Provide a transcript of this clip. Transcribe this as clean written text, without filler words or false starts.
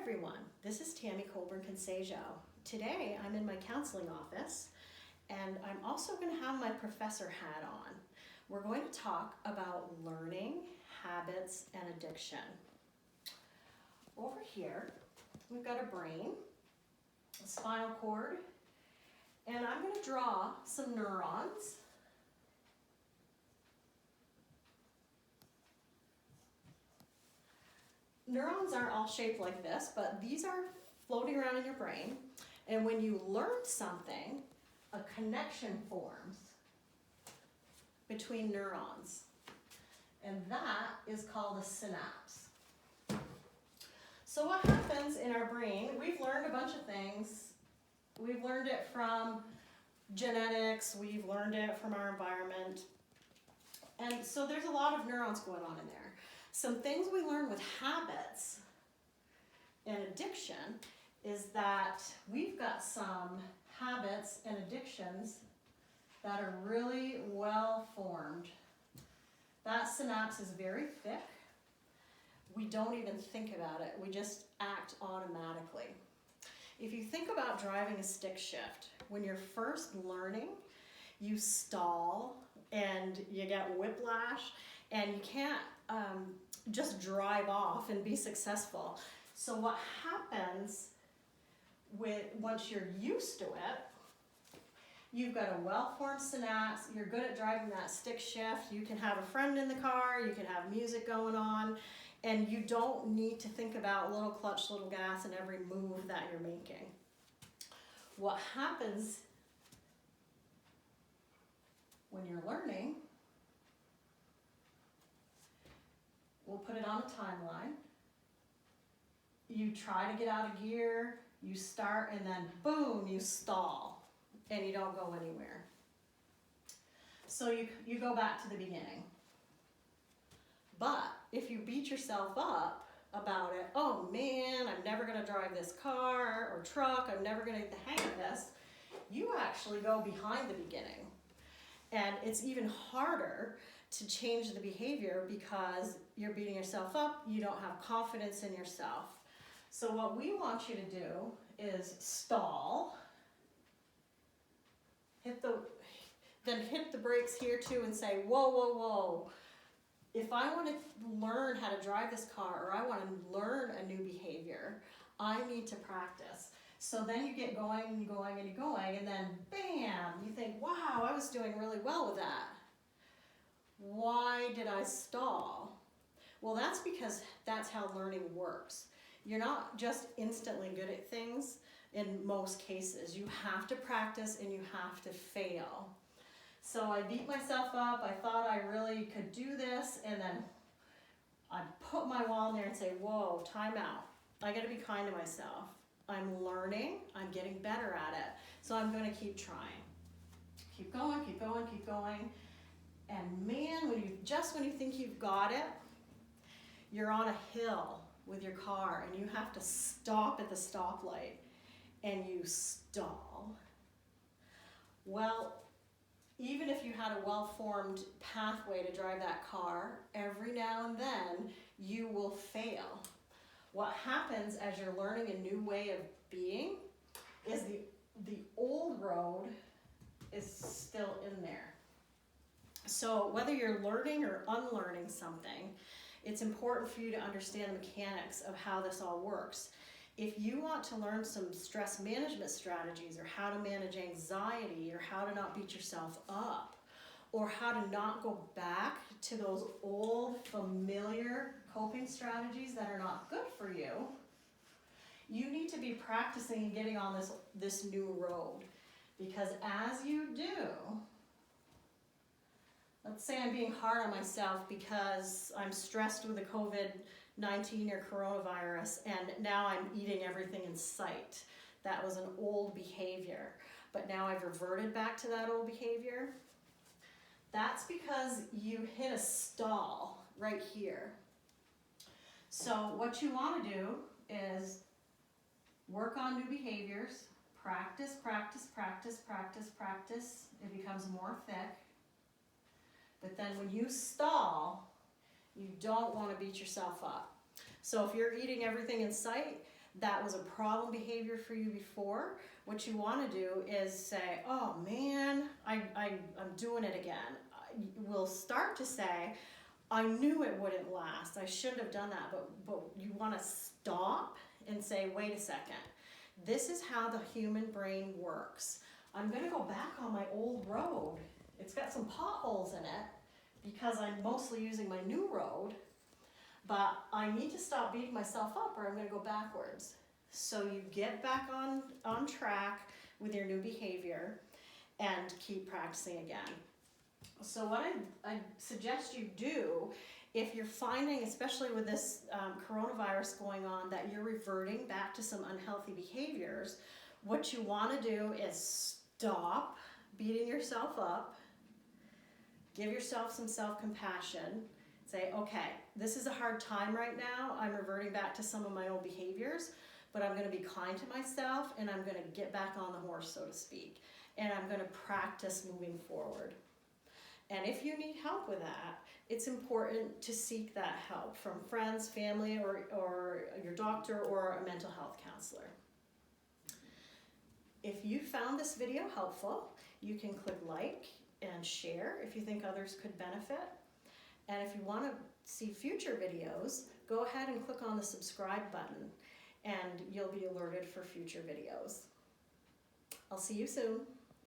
everyone, this is Tammy Colburn-Consejo. Today I'm in my counseling office and I'm also going to have my professor hat on. We're going to talk about learning, habits, and addiction. Over here we've got a brain, a spinal cord, and I'm going to draw some neurons. Neurons aren't all shaped like this, but these are floating around in your brain. And when you learn something, a connection forms between neurons. And that is called a synapse. So what happens in our brain, we've learned a bunch of things. We've learned it from genetics, we've learned it from our environment. And so there's a lot of neurons going on in there. Some things we learn with habits and addiction is that we've got some habits and addictions that are really well formed. That synapse is very thick. We don't even think about it. We just act automatically. If you think about driving a stick shift, when you're first learning, you stall and you get whiplash and you can't just drive off and be successful. So what happens once you're used to it, you've got a well-formed synapse, you're good at driving that stick shift, you can have a friend in the car, you can have music going on, and you don't need to think about little clutch, little gas in every move that you're making. What happens when you're learning, we'll put it on a timeline. You try to get out of gear, you start, and then boom, you stall, and you don't go anywhere. So you go back to the beginning. But if you beat yourself up about it, oh man, I'm never gonna drive this car or truck, I'm never gonna get the hang of this, you actually go behind the beginning. And it's even harder to change the behavior because you're beating yourself up, you don't have confidence in yourself. So what we want you to do is stall, then hit the brakes here too and say, whoa, whoa, whoa. If I want to learn how to drive this car or I want to learn a new behavior, I need to practice. So then you get going and going and going, and then bam, you think, wow, I was doing really well with that. Why did I stall? Well, that's because that's how learning works. You're not just instantly good at things in most cases. You have to practice and you have to fail. So I beat myself up, I thought I really could do this, and then I put my wall in there and say, whoa, time out. I gotta be kind to myself. I'm learning, I'm getting better at it, so I'm gonna keep trying. Keep going, keep going, keep going. And man, when you think you've got it, you're on a hill with your car and you have to stop at the stoplight and you stall. Well, even if you had a well-formed pathway to drive that car, every now and then you will fail. What happens as you're learning a new way of being is the old road is still in there. So whether you're learning or unlearning something, it's important for you to understand the mechanics of how this all works. If you want to learn some stress management strategies or how to manage anxiety or how to not beat yourself up or how to not go back to those old familiar coping strategies that are not good for you, you need to be practicing and getting on this new road. Because as you do, let's say I'm being hard on myself because I'm stressed with the COVID-19 or coronavirus and now I'm eating everything in sight. That was an old behavior, but now I've reverted back to that old behavior. That's because you hit a stall right here. So what you want to do is work on new behaviors, practice, practice, practice, practice, practice. It becomes more thick. But then when you stall, you don't want to beat yourself up. So if you're eating everything in sight, that was a problem behavior for you before, what you want to do is say, oh man, I'm doing it again. We'll start to say, I knew it wouldn't last. I shouldn't have done that. But you want to stop and say, wait a second. This is how the human brain works. I'm going to go back on my old road. It's got some potholes in it because I'm mostly using my new road. But I need to stop beating myself up or I'm going to go backwards. So you get back on track with your new behavior and keep practicing again. So what I suggest you do, if you're finding, especially with this coronavirus going on, that you're reverting back to some unhealthy behaviors, what you want to do is stop beating yourself up, give yourself some self-compassion, say, okay, this is a hard time right now, I'm reverting back to some of my old behaviors, but I'm going to be kind to myself and I'm going to get back on the horse, so to speak, and I'm going to practice moving forward. And if you need help with that, it's important to seek that help from friends, family, or your doctor or a mental health counselor. If you found this video helpful, you can click like and share if you think others could benefit. And if you want to see future videos, go ahead and click on the subscribe button and you'll be alerted for future videos. I'll see you soon.